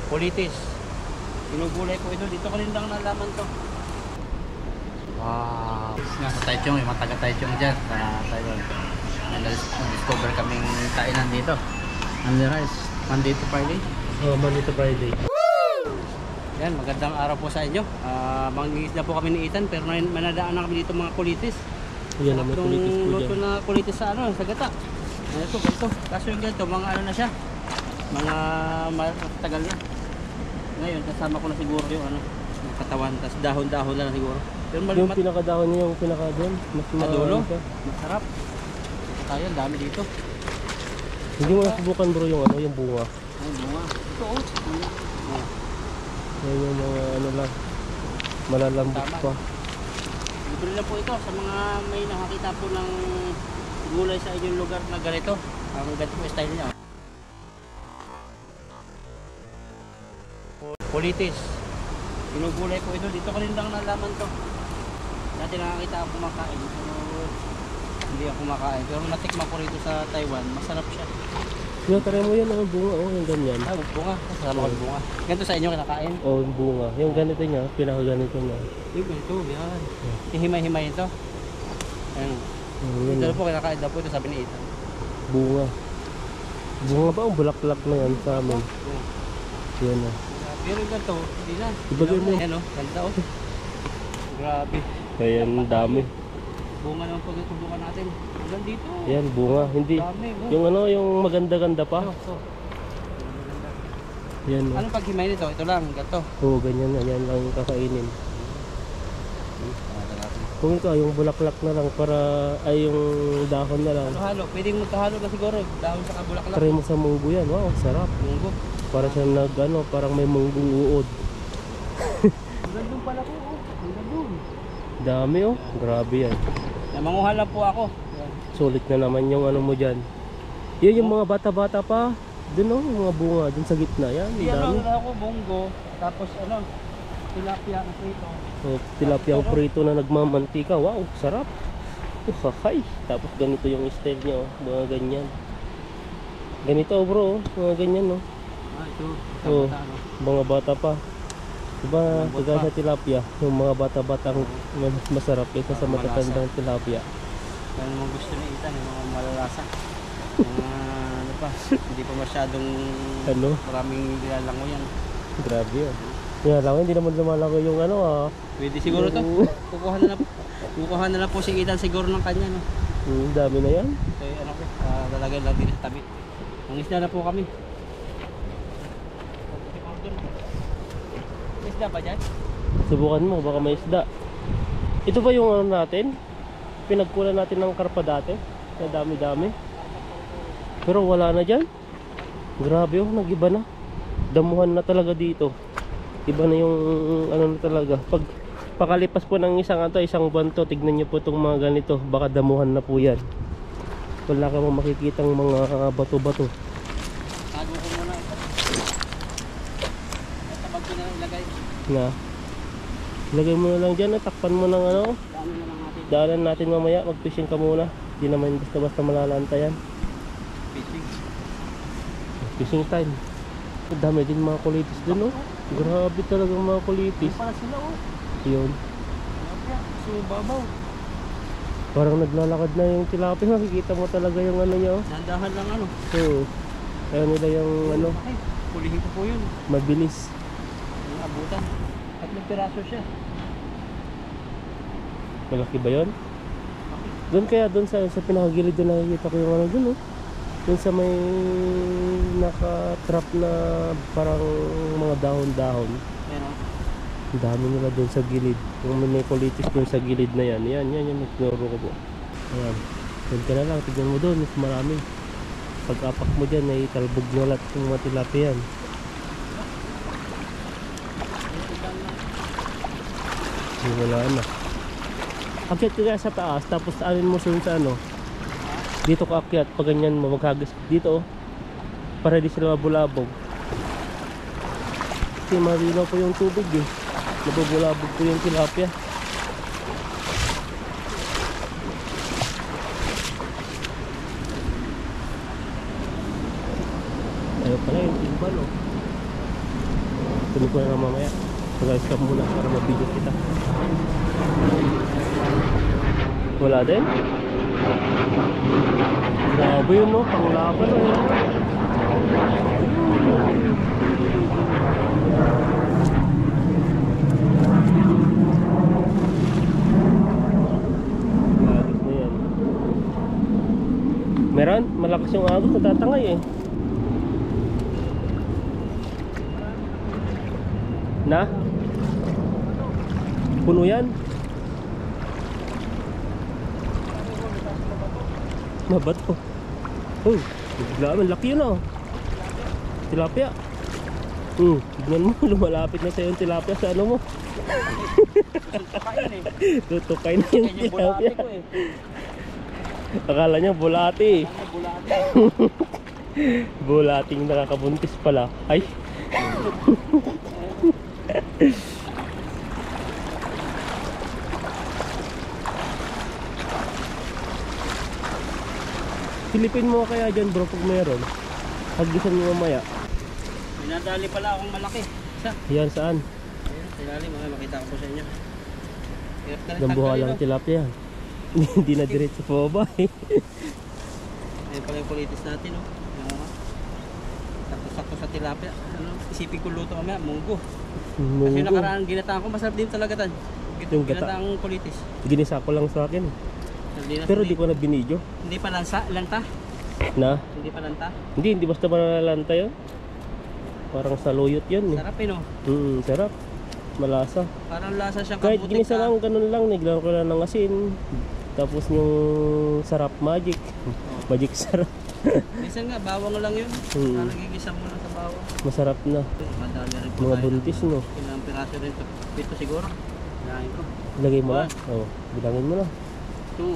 Politis. Ginugulay po ito. Dito ko rin lang nalaman to. Wow. Nasa Taichung, yung mga taga Taichung dyan sa Taiwan. Na-discover kaming kainan dito. Only rice. Monday to Friday. Oh, Monday to Friday. Yan, magandang araw po sa inyo. Mangingisda po kami ni Ethan pero manadaan na kami dito mga kulitis. Yan ang may kulitis po luto dyan. na kulitis sa sa gata. Ito, ganito. Kaso yung ganito, mga ano na siya. Mga matagal na. Ngayon, kasama ko na siguro yung yung katawan. Tapos dahon-dahon na siguro. Pero Yung pinakadahon niya, yung pinakadon. Mas madulo. siya. Masarap. Ayun, dami dito. Hindi mo nasubukan bro yung yung bunga. Ay, bunga. Ito Yan yung mga lang. Malalambot tama. pa. Libre lang po ito sa mga may nakakita po ng gulay sa inyong lugar na ganito. Ang ganito po style niya. Politis. Ginugulay po ito. Dito ko rin lang nalaman to. Dati nakakita ako kumakain. Pero hindi ako kumakain. Pero natikman ko rito sa Taiwan. Masarap siya. Yung try mo yan ang bunga, yung ganyan. Bunga. Masarap ang bunga. Ganito sa inyo kinakain? Yung bunga. Yung ganito niya, pinakaganito niya. Yung ganito, yan. Hihimay-himay ito. Ayun. Ito po kinakain daw po ito sabi ni Ethan. Bunga. Bunga ba ang bulaklak na yan sa amin? Yan na. Pero yung ganito, hindi na. Ibagay mo. Ayan o, ganda o. Grabe. Ayan, dami. Bunga naman po ito, bunga natin. Hanggang dito. Yan, bunga. Hindi. Dami. Yung yung maganda-ganda pa. Yan. Anong paghimay nito? Ito lang, ganito. Oo, ganyan na. Yan lang yung kakainin. Kung ito, yung bulaklak na lang para, ay yung dahon na lang. Halo-halo. Pwedeng magkahalo na siguro. Dahon sa kabulaklak. Try mo sa munggo yan. Wow, sarap. Munggo. Para siya parang may munggong uod. Hanggang doon pala po. Hanggang doon. Dami oh. Grabe yan. Manguha lang po ako. Sulit na naman yung mo dyan. Yan yung mga bata-bata pa. Dun oh, yung mga bunga. Dun sa gitna. Yan, dami. Ako, bonggo. Tapos tilapia na prito. So, tilapia prito na nagmamantika. Wow, sarap. Kakay. Tapos ganito yung style niya oh. Mga ganyan. Ganito bro, mga ganyan no. Ito. Oh, mga bata pa. Diba, kagaya sa tilapia, yung mga bata-batang masarap kaysa sa matatandang tilapia. Yan naman gusto ni Ethan, yung mga malalasa. Mga pa, hindi pa masyadong maraming nilalango yan. Grabe yan. Nilalango, hindi naman lumalako yung Pwede siguro to. Kukuha na lang po si Ethan siguro ng kanya. No? Dami na yan. Okay, lalagay lang din sa tabi. Ang isda na po kami. Isda pa dyan? Subukan mo, baka may isda. Ito ba yung natin? Pinagkulan natin ng karpa dati. Na dami-dami. Pero wala na dyan. Grabe oh, nag-iba na. Damuhan na talaga dito. Iba na yung na talaga. Pag pakalipas po ng isang buwan to, tignan nyo po itong mga ganito. Baka damuhan na po yan. Wala ka makikitang mga bato-bato. Tago ko muna ito. Ito pag pinalagay. Lagay mo na lang dyan, takpan mo ng Daanan na lang natin. daanan natin mamaya, mag-fishing ka muna. Hindi naman basta-basta malalanta yan. Fishing time. Dami din mga kulitis dun oh. Grabe talagang mga kulitis. Para sila oh. Yun. So babaw. Parang naglalakad na yung tilapia. Makikita mo talaga yung niya oh. Dandahan lang So, ayaw nila yung pulihin ko po yun. mabilis. Yung abutan. At may piraso siya. Malaki ba yun? Doon kaya, doon sa pinakagilid doon nakikita ko yung doon oh. Doon sa may naka-trap na parang mga dahon-dahon. Meron. Ang dami nila doon sa gilid. Yung may kulitis doon sa gilid na yan. Yan yung ignoro ko po. Ayan. Doon ka na lang, tignan mo doon, mas marami. Pag-apak mo dyan, ay talbog nyo lahat yung mga tilapia yan. Wala na. Akyat ka kaya sa taas, tapos alin mo sa dito ka akyat, pag ganyan mo maghagas dito oh. Para di sila mabulabog. Kasi marinaw po yung tubig eh. Nabubulabog po yung tilapia. Ayaw pala yung timbal oh. Kunin ko na lang mamaya. Pag-alis ka muna para mabidyo kita. Wala din? Grabe yun, no? Panglaban na yun. Agos na yan. Meron? Malakas yung agos, natatangay eh. Na? Puno yan? Mabato. Oh, biglaan, laki yun oh. Tilapia. Tignan mo, lumalapit na sa'yo yung tilapia sa ano mo. Tutukain eh. Tutukay na yung Yan yung bulate tilapia. ko eh. Akala niya bulati. Yan yung bulate. Bulating nakakabuntis pala. Ay. Silipin mo kaya dyan bro pag meron. Hagisan mo mamaya. Minadali pala akong malaki. Isa. Yan saan? Ayan, tinali mga makita ko po sa inyo. Hirap na rin Dambuha tanggalin, lang no? tilapia. Hindi na diretso po ba eh. Ayan pala yung kulitis natin, no? Sakto-sakto sa tilapia. Ano, isipin ko luto mamaya, munggo. Kasi yung nakaraan ginataan ko, masarap din talaga tan. Yung gata. Ginataang kulitis. Ginisa ko lang sa akin. Sardinas, Pero di ko na binidyo. Hindi pa lanta? Na? Hindi pa lanta? Hindi basta malalanta yun. Parang saluyot yun eh. Sarap eh, no? Sarap. Malasa. Parang lasa siyang Kahit kamuting ginisa lang, ganun lang. Niglan ko lang ng asin. Tapos yung sarap magic. Magic sarap. Minsan nga, bawang lang yun. Nagigisa mo lang sa bawang. Masarap na. Madali rin po Mga tayo buntis ng- no. Ilang piraso rin ito. Ito siguro. Kinain ko. Ilagay mo na. One. Oo, bilangin mo na. 2.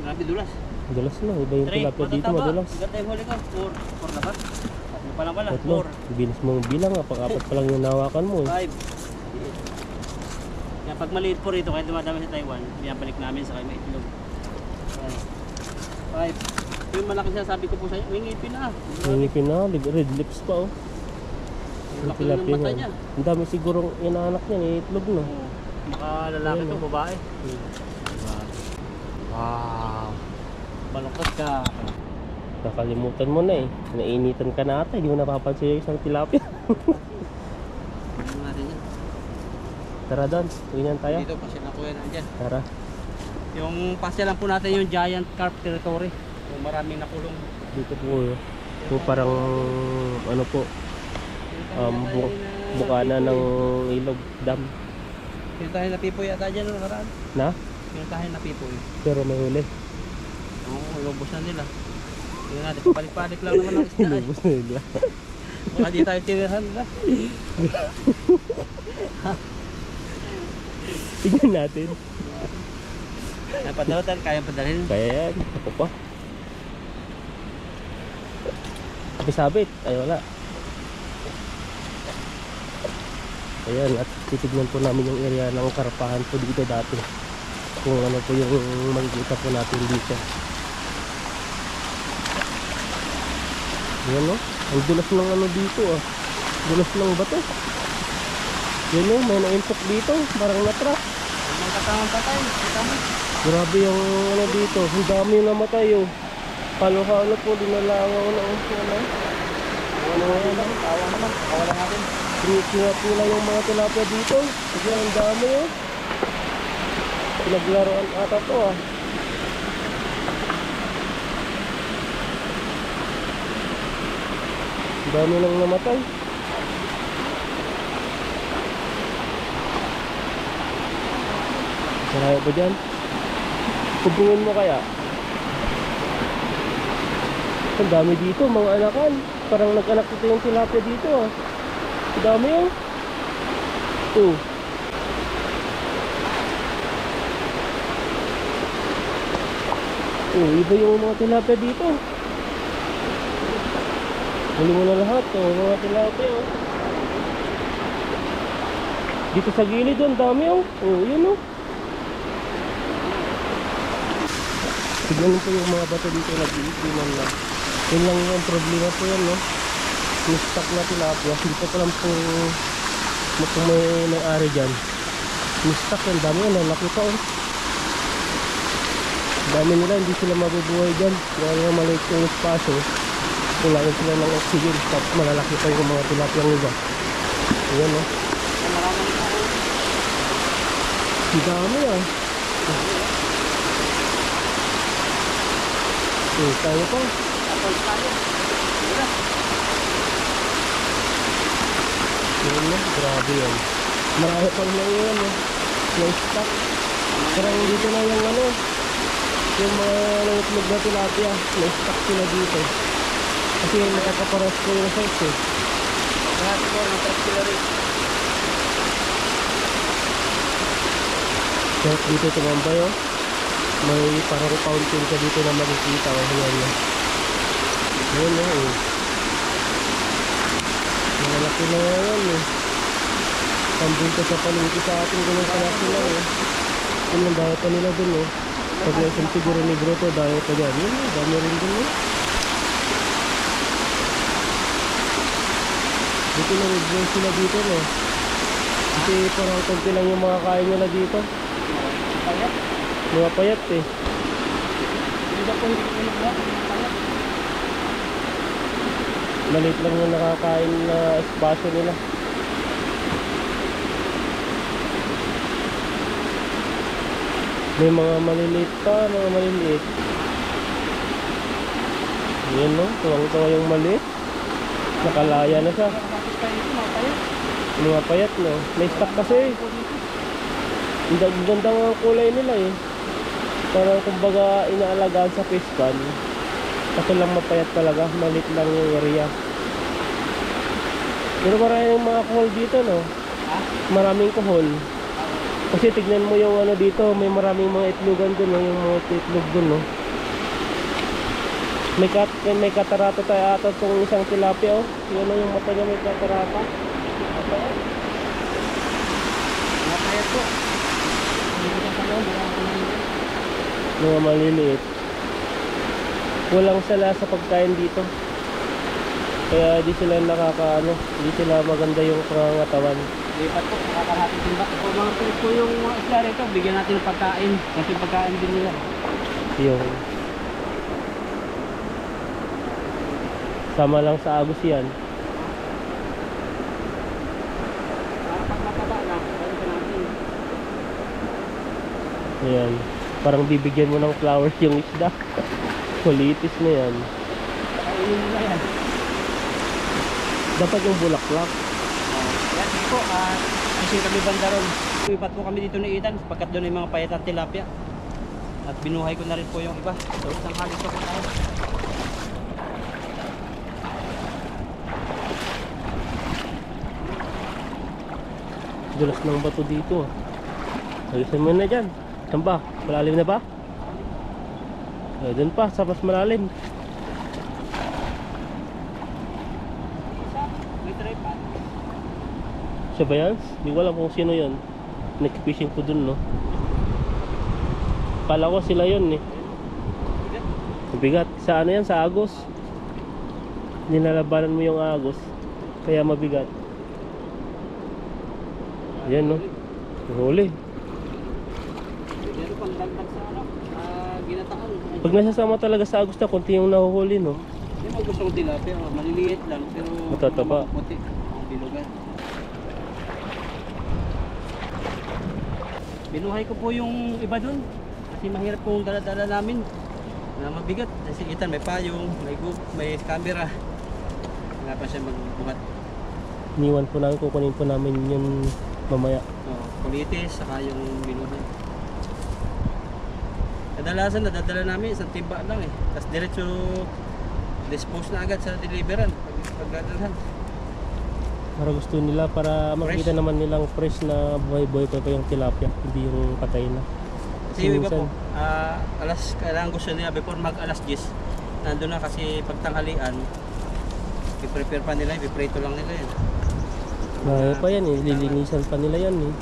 Grabe dulas. Dulas na. Iba yung 3. tilapia dito, madulas. Ganda yung huli ko. 4. 4 na ba? 4 pa lang pala. Tatlo. 4. Bilis mong bilang. Pag-apat pa lang yung nawakan mo eh. 5. Yan, pag maliit po rito, kahit dumadami sa Taiwan, binabalik namin sa kayo may itlog. 5. Yung malaki siya, sabi ko po sa inyo, may ngipin na. Yung ngipin na. Red lips pa oh. Yung laki na ng mata niya. Ang dami sigurong inaanak niya. Itlog no. Oo. Baka lalaki to, babae. Wow. Malungkot ka. Nakalimutan mo na eh. Nainitan ka na ata. Hindi mo napapansin yung isang tilapia. Ano natin yan? Tara doon. Uwinan tayo. Dito pa sila kuya nandiyan. Tara. Yung pasya lang po natin yung giant carp territory. Yung maraming nakulong. Dito po. Po parang ano po. Bukana ng ilog dam. Pinuntahin na pipoy ata dyan no, nakaraan. Na? Pinuntahin na pipoy. Pero may huli. Oo, ilubos na nila. Tingnan natin, pabalik-balik lang naman ang isda. Inubos na nila. Baka di tayo tirahan nila. Tignan natin. Napadalatan, kayang padalhin. Kaya yan. Ako pa. Sabit. Ay wala. Ayan, at titignan po namin yung area ng karpahan po dito dati. Kung ano po yung makikita po natin dito. Ayan no, ang dulas ng ano dito ah. Dulas ng bato. Yan no, may na-impok dito, parang na-trap. May katamang patay, kita mo. Grabe yung ano dito, ang dami yung namatay oh. Halo-halo po, dinalangaw na oh. Ano yan ah. Tawa naman, kawalan natin. Pila yung mga tilapia dito. Kasi ang dami oh. Pinaglaruan ata to ah. Ang dami nang namatay. Saraya ba dyan? Kubungin mo kaya? Ang dami dito, mga anakan. Parang nag-anak dito yung tilapia dito ah. Ang dami oh. Iba yung mga tilapia dito. Huli mo na lahat oh, mga tilapia oh. Dito sa gilid oh, ang dami oh. Yun oh. Tignan po yung mga bato dito, nag-iipinan lang. Yun lang yung problema po yan no. stock na tilapia. Hindi pa lang po kung may may-ari dyan. Stock yan, dami yan, lalaki pa oh. Dami nila, hindi sila mabubuhay dyan. Kaya nga maliit yung espasyo. Kailangan sila ng oxygen. Tapos malalaki pa yung mga tilapia nila. Ayan oh. Ang dami ah. Tayo pa. Yan na, grabe yan. Marami pa rin yan eh. Yung stock. Parang dito na yung ano, yung mga nangitlog na tilapia. May stock sila dito. Kasi nakakaparas ko yung size eh. Kaya siguro natrak sila rin. Kahit dito tumambay oh. May parang fountain ka dito na makikita oh. Yan oh. Yan oh. Malaki na yan eh. Pambing ka sa palengke sa atin. Ganun kalaki lang eh. Yun ang dahil pa nila dun oh. Pag lesson siguro negro to dahil pa dyan. Yun oh. Dami rin dun oh. Dito na rin sila dito no. Kasi parang konti lang yung mga kain nila dito. Payat. Mga payat eh. Hindi ba po hindi ko payat? Maliit lang yung nakakain na espasyo nila. May mga maliliit pa, mga maliliit. Yan no, tuwang-tuwa yung maliit. Nakalaya na siya. Mga payat no. May stock kasi. Ang ganda ng kulay nila eh. Parang kumbaga inaalagaan sa pispan. Kasi lang mapayat talaga. Maliit lang yung area. Pero maraming mga kuhol dito no. Maraming kuhol. Kasi tignan mo yung ano dito. May maraming mga itlogan dun no. Yung mga itlog dun no. May katarata tayo ata itong isang tilapia oh. Yun o yung mata niya may katarata. Mapayat po. Mga maliliit. Kulang sila sa pagkain dito. Kaya di sila nakakaano, di sila maganda yung pangangatawan. Lipat po, nakakahati timbak po. Mga po yung isla rito, bigyan natin ng pagkain. Kasi pagkain din nila. Yung sama lang sa agos yan. Para pag mataba na, balik ka natin. Ayan. Parang bibigyan mo ng flowers yung isda. Kulitis na yan. Kainin nila yan. Dapat yung bulaklak. Yan, sige po. Kasi kami banda ron. Lipat po kami dito ni Ethan pagkat doon ay mga payat at tilapia. At binuhay ko na rin po yung iba. So, isang halis po tayo. Dulas ng bato dito. Alisin mo na dyan. Saan ba? Malalim na ba? Doon pa, sa mas malalim. May tripod. Siya ba yan? Hindi ko alam kung sino yun. Nag-fishing po dun no. Kala ko sila yun eh. Mabigat. Sa ano yan? Sa agos. Nilalabanan mo yung agos. Kaya mabigat. Yan no. Huli. Meron pang dagdag sa ano, ginataan. Pag nasasama talaga sa agos na, konti yung nahuhuli no. Yung mga gusto kong tilapia, maliliit lang pero Matataba. puti, bilugan. Binuhay ko po yung iba dun kasi mahirap pong dala-dala namin na mabigat. Kasi Ethan may payong, may camera. Wala pa siya magbuhat. Iniwan po namin, kukunin po namin yun mamaya. Kulitis, saka yung binuhay. Kadalasan nadadala namin isang timba lang eh. Tapos diretso dispose na agad sa deliveran pagdadalhan. Para gusto nila, para makikita naman nilang fresh na buhay-buhay pa yung tilapia, hindi yung patay na. Kasi yung iba po, kailangan gusto nila before mag alas 10 nandun na kasi pagtanghalian i-prepare pa nila, i-prito lang nila yun. Marami pa yan eh, lilinisan pa nila yan eh.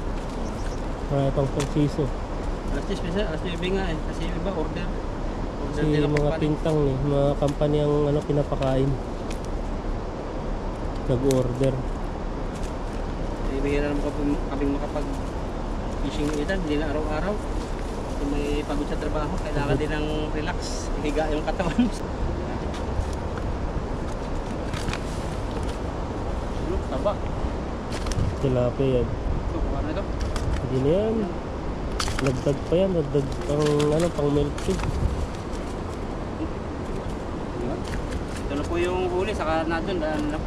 Marami pang pagsiso. Alas 10 minsan, alas 9 nga eh. Kasi yung iba order Kasi nila mga company. pintang eh, mga company ang ano, pinapakain. nag-order. Bihira naman kaming makapag-fishing ng itan, hindi na araw-araw. Kung may pagod sa trabaho, kailangan din ng relax, higa yung katawan. Taba. Tilapia yan. Ito, kuha na ito. Hindi na yan. Dagdag pa yan. Dagdag pang milk tea. Ito na po yung huli, saka na doon.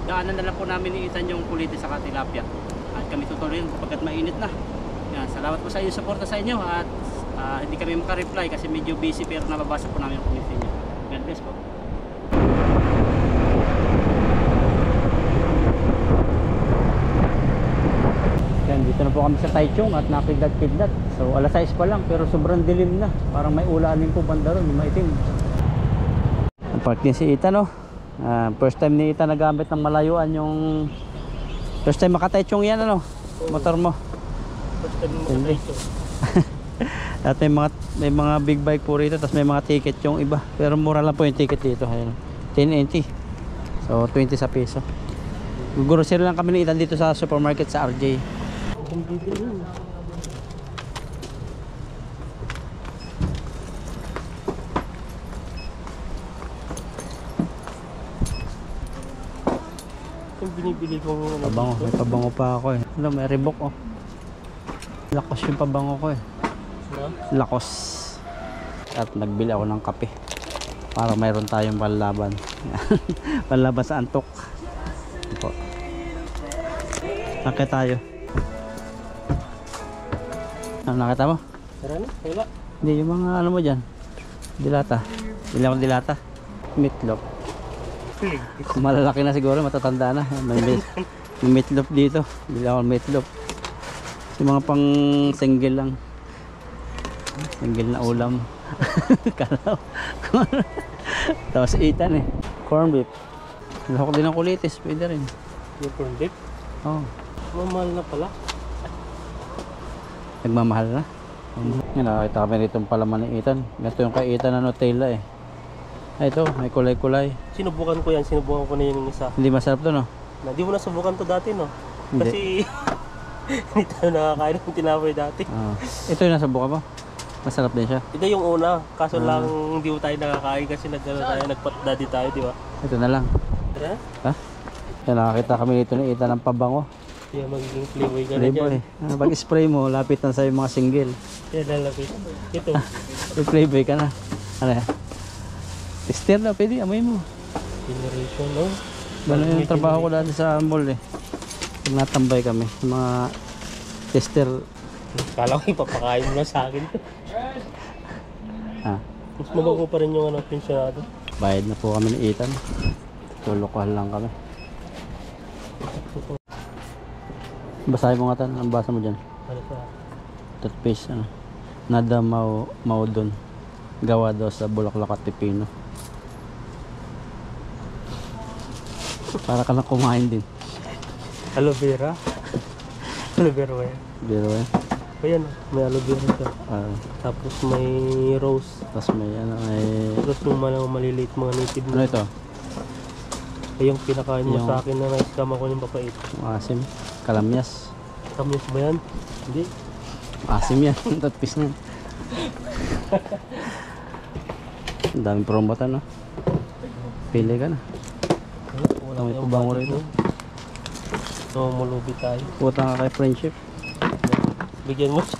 Daanan na lang po namin ni Ethan yung kuliti sa tilapia. At kami tutuloy yun kapag mainit na. Yan, salamat po sa inyo, suporta sa inyo. At hindi kami makareply kasi medyo busy pero nababasa po namin yung comment niyo. God bless po. Yan, dito na po kami sa Taichung at nakidlat-kidlat. So alas 6 pa lang pero sobrang dilim na. Parang may ulanin po banda ron, yung maitim. Park din si Ethan, no? First time ni Ethan nagamit ng malayuan yung first time maka-Taichung yan, ano? Motor mo. First time maka-Taichung. At may mga big bike po rito, tapos may mga ticket yung iba. Pero mura lang po yung ticket dito. Ayun, 10.80. So 20 sa piso. Grocery lang kami ni Ethan dito sa supermarket sa RJ. Ang bibili yun. Yung binibili kong Pabango, may pabango pa ako eh. Ano, may Reebok oh. Lakos yung pabango ko eh. Lakos. At nagbili ako ng kape para mayroon tayong panlaban. Panlaban sa antok. Ito. Nakita tayo. Ano nakita mo? Tara na, wala. Hindi, yung mga ano mo dyan. Dilata. Bili ako ng dilata. Meatloaf. Malalaki na siguro, matatanda na. May meatloaf dito. Bili ako ng meatloaf. Yung mga pang single lang. Single na ulam. Kalaw. Tapos Ethan eh. Corn beef. Lahok din ng kulitis. Pwede rin. Yung corn beef. Oh. Mamahal na pala. Nagmamahal na. Yan, nakakita kami rito yung palaman ni Ethan. Ganito yung kay Ethan na Nutella eh. Ay, ito, may kulay-kulay. Sinubukan ko yan. Sinubukan ko na yun yung isa. Hindi masarap to, no? Di mo nasubukan to dati, no? Hindi. Kasi hindi tayo nakakain ng tinapay dati. Ito yung nasa buka mo. Masarap din siya. Ito yung una. Kaso lang hindi mo tayo nakakain kasi nagpat-daddy tayo, di ba? Ito na lang. Tara? Ha? Yan, nakakita kami dito ni Ethan ng pabango. Kaya magiging playboy ka na Playboy. dyan. Pag spray mo, lapit na sa'yo mga single. Kaya lalapit. Ito. May playboy ka na. Ano yan? Tester na, pwede. Amoy mo. Generation, no? Gano'n yung trabaho ko dati sa mall eh. Pag natambay kami, yung mga tester. Kala ko ipapakain mo na sa akin. Ha? Mas mabago pa rin yung pensyonado. Bayad na po kami ni Ethan. Tulokal lang kami. Basahin mo nga tan. Ang basa mo dyan? Ano pa? Toothpaste, ano? Nada maudon. Gawa daw sa bulaklak at pipino. Para ka na kumain din. Aloe vera. Aloe vera ba yan? Pero eh. Ayan, may aloe vera siya. Tapos may rose. Tapos may ano, may... Tapos yung maliliit mga native Ano ito? Ay, yung pinakain mo Yung- sa akin na na-scam ako yung papait. Asim. Kalamyas. Kamyos ba yan? Hindi. Asim yan. Toothpaste na yan. Ang daming promotan, no? Pili ka na. Wala May pabango rito. So, mulubi tayo. Putang ka kay friendship. Bigyan mo siya.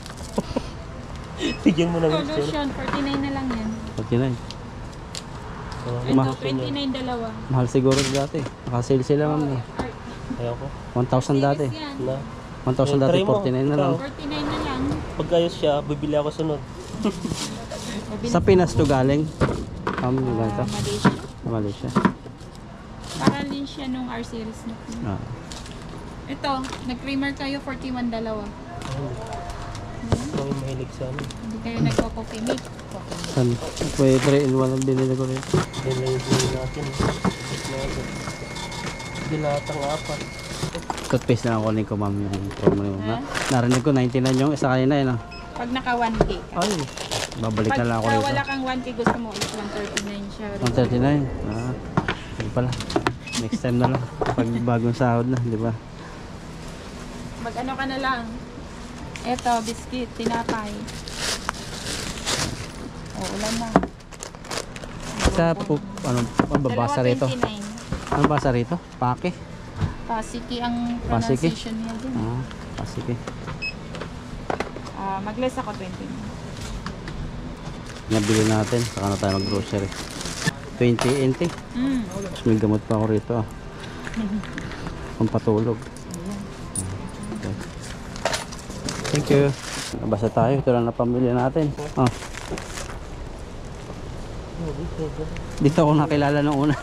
Bigyan mo na Ito, gusto. lotion, 49 na lang yan. Pati na eh. Ito, Ma- 29 dalawa. Mahal siguro dati. Nakasale sila ma'am eh. Ayoko. 1,000 dati. Series yan. Na. 1,000 dati, Try mo. 49 na lang. Ikaw. 49 na lang. Pag ayos siya, bibili ako sunod. Sa Pinas to galing. Ganito. Malaysia. Sa Malaysia. Para din siya nung R-series na. Ah. Ito, nag-creamer kayo, 41 dalawa. Kami mahilig sa ano. Hindi kayo nagko-coffee mate. San? May 3 in 1 ang binili ko rin. Yan lang yung bili natin. Dilatang apat. Toothpaste na ako kunin ko ma'am yung promo mo. Narinig ko 99 yung isa kanina eh no? Pag naka 1K ka. Ay, babalik Pag na lang ako wala rito. kang 1K gusto mo is 139 siya. 139. Ah, yun pala. Next time na lang. pag bagong sahod na, di ba? Mag-ano ka na lang. Eto, biscuit, tinapay. Oh, ulan na. Sa po, ano babasa rito? 2.29. Ano basa rito? Pake? Pasiki ang Pasiki? pronunciation niya din. Ah, pasiki. Mag-less ako 20. Nabili natin, saka na tayo mag-grocery. 20 NT. Tapos may gamot pa ako rito. Pampatulog. Okay. Thank you. Basta tayo, ito lang na pamilya natin. Oh. Dito ako nakilala nung una.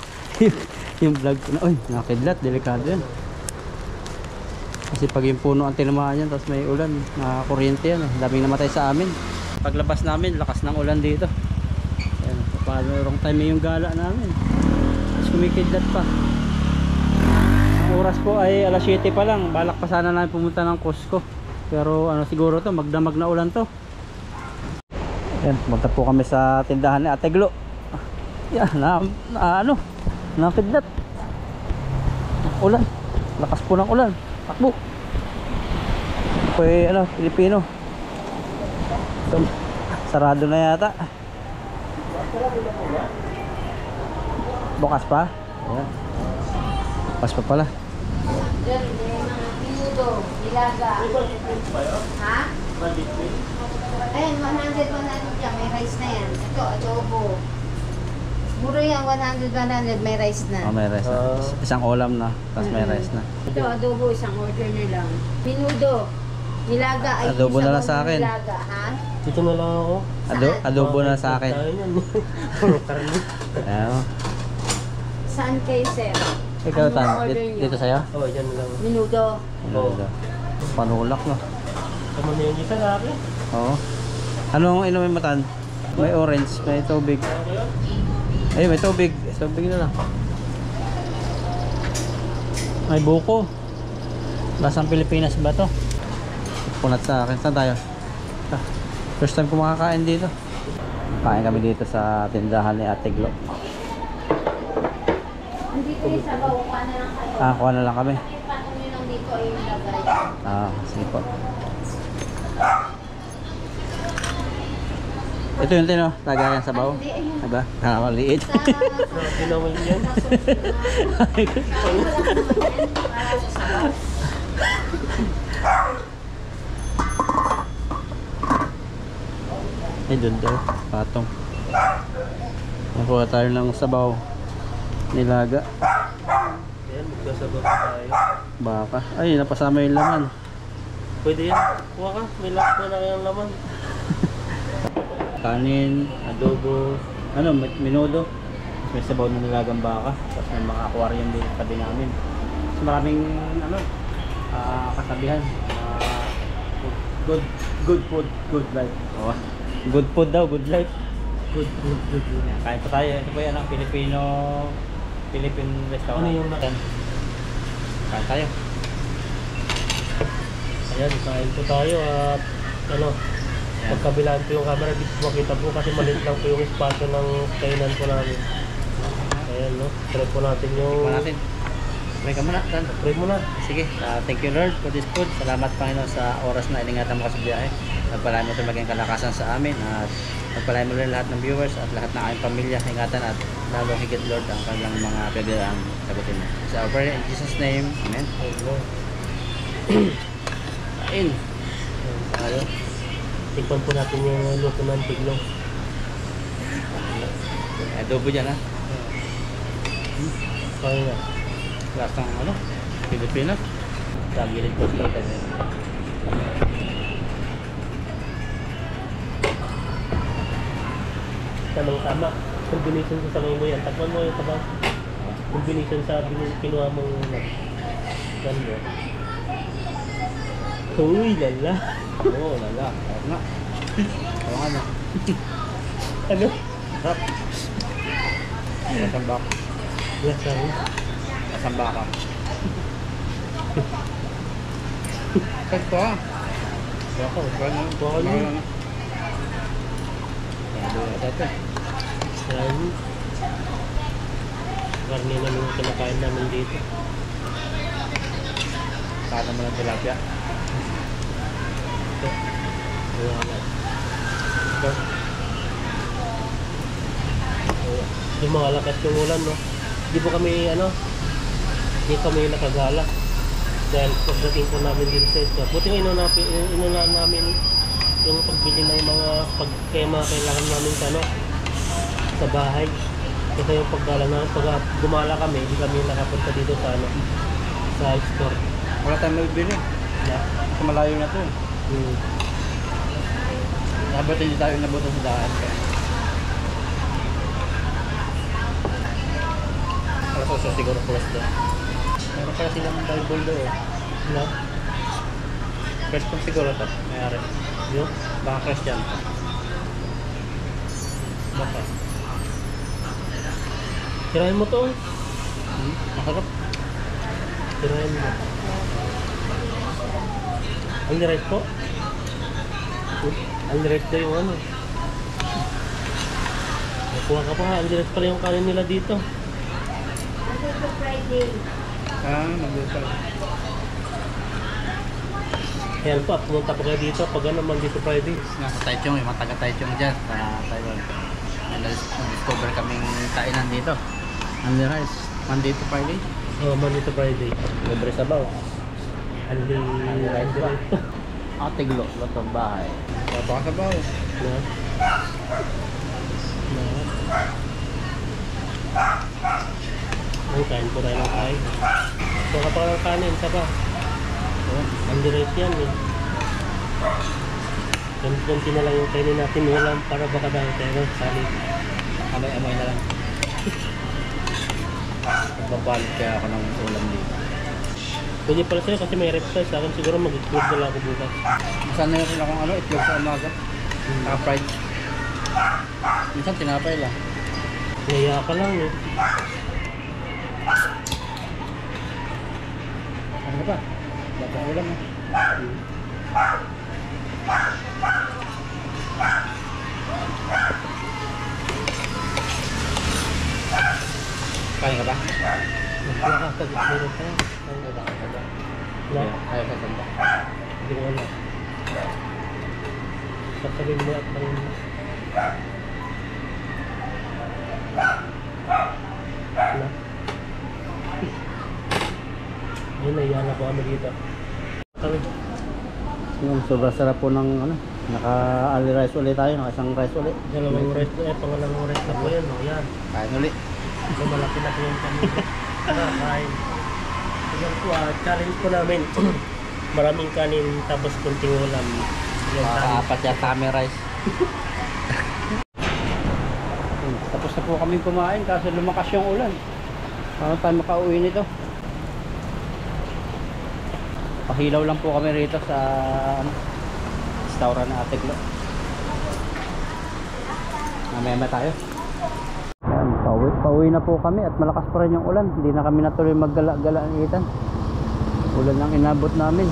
Yung vlog ko na, uy, nakidlat, delikado yan. Kasi pag yung puno ang tinamaan yan, tapos may ulan, nakakuryente yan. Daming namatay sa amin. Paglabas namin, lakas ng ulan dito. Ayan, paano wrong time yung gala namin. Tapos kumikidlat pa. Ang oras po ay alas 7 pa lang. Balak pa sana namin pumunta ng Cusco. Pero ano siguro to, magdamag na ulan to. Ayan, pumunta po kami sa tindahan ni Ate Glo. Yan, nakidlat. Ulan. Lakas po ng ulan. Takbo. Ito ay Pilipino. Sarado na yata. Bukas pa? Ayan. Bukas pa pala. Diyan, may mga pinudo, nilaga. Ha? Ayan, 100 dyan, may rice na yan. Ito, adobo. Muro yan, 100 may rice na. Oh, may rice na. Isang ulam na, tapos may rice na. Ito, adobo, isang order na lang. Pinudo, nilaga. Ay, Adobo na lang isang sa akin. Nilaga, ha? Dito na lang ako. Adobo na sa akin. Tayo yan. Puro karne. Ayan. Saan kayo, sir? Ikaw, Anong Tan, order niyo? dito sa'yo? Oh, yan na lang. Minudo. Oo. Panulak no. Tama na yung isa na akin. Oo. Anong inumin mo, Tan? May orange, may tubig. Ay, may tubig. Tubig na lang. May buko. Lasang Pilipinas ba to? Punat sa akin. Saan tayo? First time ko makakain dito. Kain kami dito sa tindahan ni Ate Glo. Andito yung sabaw, kuha na lang kayo. Kuha na lang kami. Yung patong nyo lang dito ay yung lagay. Sige po. Ito yung tino, tagayan sa baw. Hindi, ayun. Diba? Maliit. Grabe naman yan. Ay, doon daw. Patong. Nakuha tayo ng sabaw. Nilaga. Ayan, magkasabot tayo. Baka. Ay, napasama yung laman. Pwede yan. Kuha ka. May last na kayang laman. Kanin, adobo, minudo. May sabaw na nilagang baka. Tapos may mga aquarium din sa tabi namin. So, maraming kasabihan. Good food, good life. Oh. Good food daw, good life. Good. Kain pa tayo. Ito po yan ang Philippine restaurant. Ano yung Kain tayo. Ayan, kain po tayo at ano, pagkabilaan po yung camera, dito makita po kasi maliit lang po yung espasyo ng kainan po namin. Ayan, no? Try po natin yung... Kuha natin. Try ka muna, Dan. Try mo na. Sige, thank you Lord for this food. Salamat Panginoon sa oras na iningatan mo kasi biyahe. Nagpalain mo ito maging kalakasan sa amin at nagpalain mo rin lahat ng viewers at lahat ng aming pamilya. Ingatan at lalo higit Lord ang kanilang mga pagdaan sagutin mo. Sa our prayer in Jesus name, Amen. Kain. Ayan, tayo. Tingnan po natin yung luto ng tiglo. Adobo dyan ha. Kaya nga. Lasang Pilipinas. Sa gilid ko sa ito. Tanong tama. Combination sa sangay mo yan. Takpan mo yung tabang. Combination sa kinuha mong ganda. Uy, lala. Oo, lala. Sarap nga. Oo nga na. Ano? Sarap. Lasang baka. Lasang. Lasang baka. Ito ha. Baka, Baka yun. Ito. Yan. Karne naman yung kinakain namin dito. Kaya naman ng tilapia. Yung mga lakas ng ulan, no? Di po kami, di kami nakagala. Dahil pagdating po namin din sa store. Buti nga inuna namin yung pagbili ng mga pagkema kailangan namin sa bahay. Kasi yung pag gumala kami, hindi kami nakapunta dito sa store. Wala tayong mabibili. Yeah. Kasi malayo na to. Dapat hindi tayo nabutan sa daan. Alas 8 siguro plus doon. Meron pala silang Bible doon. No? First kong siguro to. Mayari. Yung? Baka Christian. Baka. Tirahin mo to. Masarap. Tirahin mo. Ang nirais po? Ang nirais daw yung ano. Nakuha ka pa ha. Ang nirais pala yung kanin nila dito. Nandito Friday. Nandito pala. Ayan po, pumunta po kayo dito pag dito Friday. Nasa Taichung, yung mga taga Taichung dyan sa Taiwan. Na-discover kaming kainan dito. Only rice. Monday to Friday. Oh, Monday to Friday. Libre sabaw. Only rice ba? Ate Glo, lotong bahay. Baka sabaw. No? No? Ang kain po tayo ng kain. Baka pa ng kanin, isa pa. Only rice yan eh. Kunti na lang yung kainin natin ulam para baka dahil tayo salit. Amay-amay na lang. Magbabalot kaya ako ng ulam dito. Pwede pala sa'yo kasi may rep size. Sa akin siguro mag-itlog na lang ako bukas. Sana rin akong itlog sa umaga. Fried. Minsan tinapay lang. Naya ka lang eh. Ano ba? Baka ulam eh. Kain ka ba? Magkula ka sa gitna ka. Kain ka ba? Na? Ayaw sa sanda. Hindi ko alam. Sasabihin mo at pangin mo. Na? Ayun, naiyan ako kami dito. Kami. Sobrang sarap po ng naka-ali rice ulit tayo, naka-isang rice ulit. Dalawang rice na pangalawang rice na po yan. O yan. Kain ulit. So, malaki na po yung kami. Kain. Yan po, challenge po namin. Maraming kanin tapos kunting ulam. Yung kanin. Apat yata kami rice. Tapos na po kami kumain kasi lumakas yung ulan. Paano tayo makauwi nito? Pahilaw lang po kami rito sa restaurant na Ate Glo. Mamaya tayo. Yan, pauwi na po kami at malakas pa rin yung ulan. Hindi na kami natuloy maggala-gala ng itan. Ulan lang inabot namin.